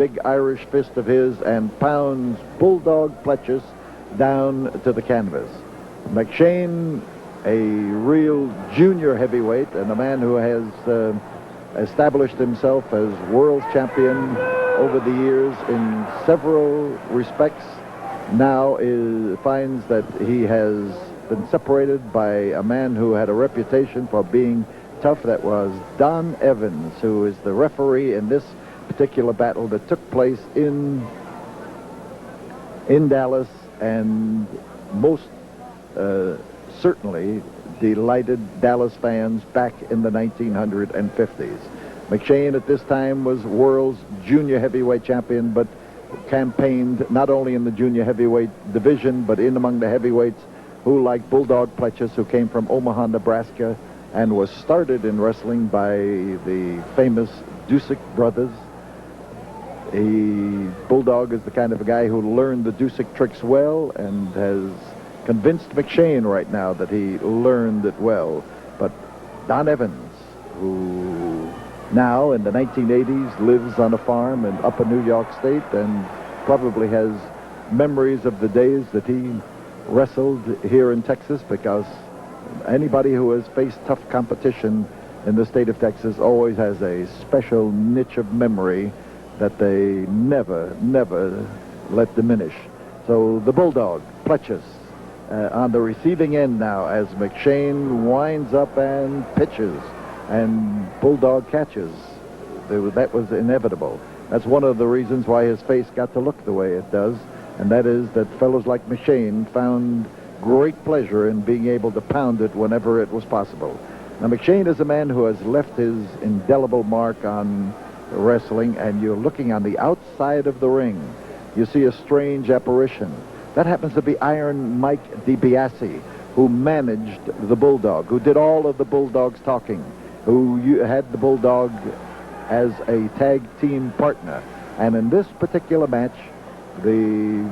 big Irish fist of his and pounds Bulldog Pletchus down to the canvas. McShane, a real junior heavyweight and a man who has established himself as world champion over the years in several respects, now finds that he has been separated by a man who had a reputation for being tough. That was Don Evans, who is the referee in this particular battle that took place in Dallas, and most certainly delighted Dallas fans back in the 1950s. McShane at this time was world's junior heavyweight champion, but campaigned not only in the junior heavyweight division, but in among the heavyweights who, like Bulldog Pletchus, who came from Omaha, Nebraska, and was started in wrestling by the famous Dusick brothers. Bulldog is the kind of a guy who learned the Dusick tricks well and has convinced McShane right now that he learned it well. But Don Evans, who now in the 1980s lives on a farm in upper New York State and probably has memories of the days that he wrestled here in Texas, because anybody who has faced tough competition in the state of Texas always has a special niche of memory that they never let diminish. So the Bulldog, Pletchus, on the receiving end now as McShane winds up and pitches and Bulldog catches. That was inevitable. That's one of the reasons why his face got to look the way it does, and that is that fellows like McShane found great pleasure in being able to pound it whenever it was possible. Now, McShane is a man who has left his indelible mark on wrestling, and you're looking on the outside of the ring. You see a strange apparition. That happens to be Iron Mike DiBiase, who managed the Bulldog, who did all of the Bulldog's talking, who had the Bulldog as a tag team partner. And in this particular match, the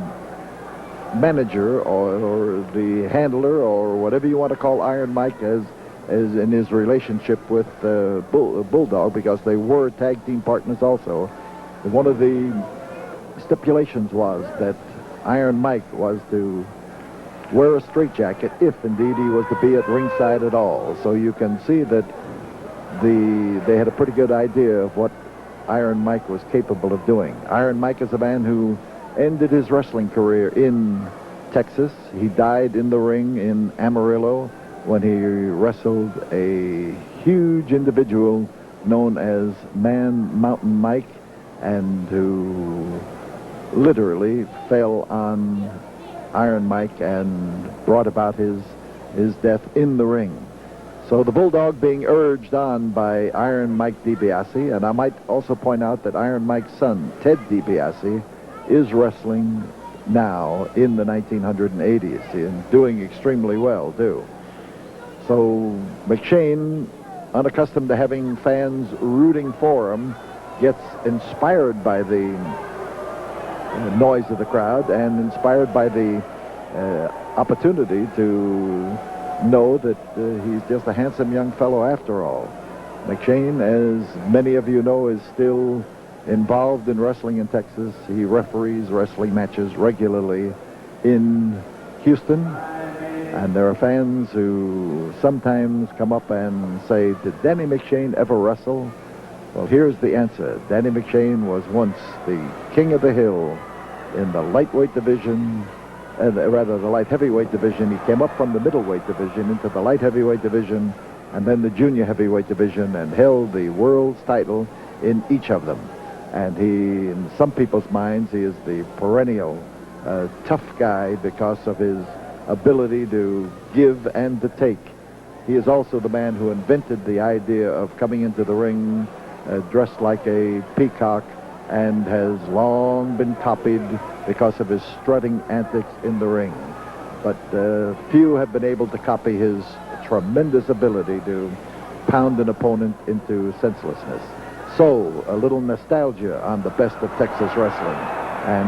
manager or the handler or whatever you want to call Iron Mike as in his relationship with Bulldog, because they were tag team partners also. One of the stipulations was that Iron Mike was to wear a straitjacket if indeed he was to be at ringside at all. So you can see that they had a pretty good idea of what Iron Mike was capable of doing. Iron Mike is a man who ended his wrestling career in Texas. He died in the ring in Amarillo when he wrestled a huge individual known as Man Mountain Mike, and who literally fell on Iron Mike and brought about his death in the ring. So the Bulldog being urged on by Iron Mike DiBiase, and I might also point out that Iron Mike's son, Ted DiBiase, is wrestling now in the 1980s and doing extremely well, too. So McShane, unaccustomed to having fans rooting for him, gets inspired by the noise of the crowd and inspired by the opportunity to know that he's just a handsome young fellow after all. McShane, as many of you know, is still involved in wrestling in Texas. He referees wrestling matches regularly in Houston, and there are fans who sometimes come up and say, did Danny McShane ever wrestle? Well, here's the answer. Danny McShane was once the king of the hill in the lightweight division, rather the light heavyweight division. He came up from the middleweight division into the light heavyweight division and then the junior heavyweight division, and held the world's title in each of them. And he, in some people's minds, he is the perennial tough guy because of his ability to give and to take. He is also the man who invented the idea of coming into the ring dressed like a peacock, and has long been copied because of his strutting antics in the ring. But few have been able to copy his tremendous ability to pound an opponent into senselessness. So, a little nostalgia on the best of Texas wrestling. And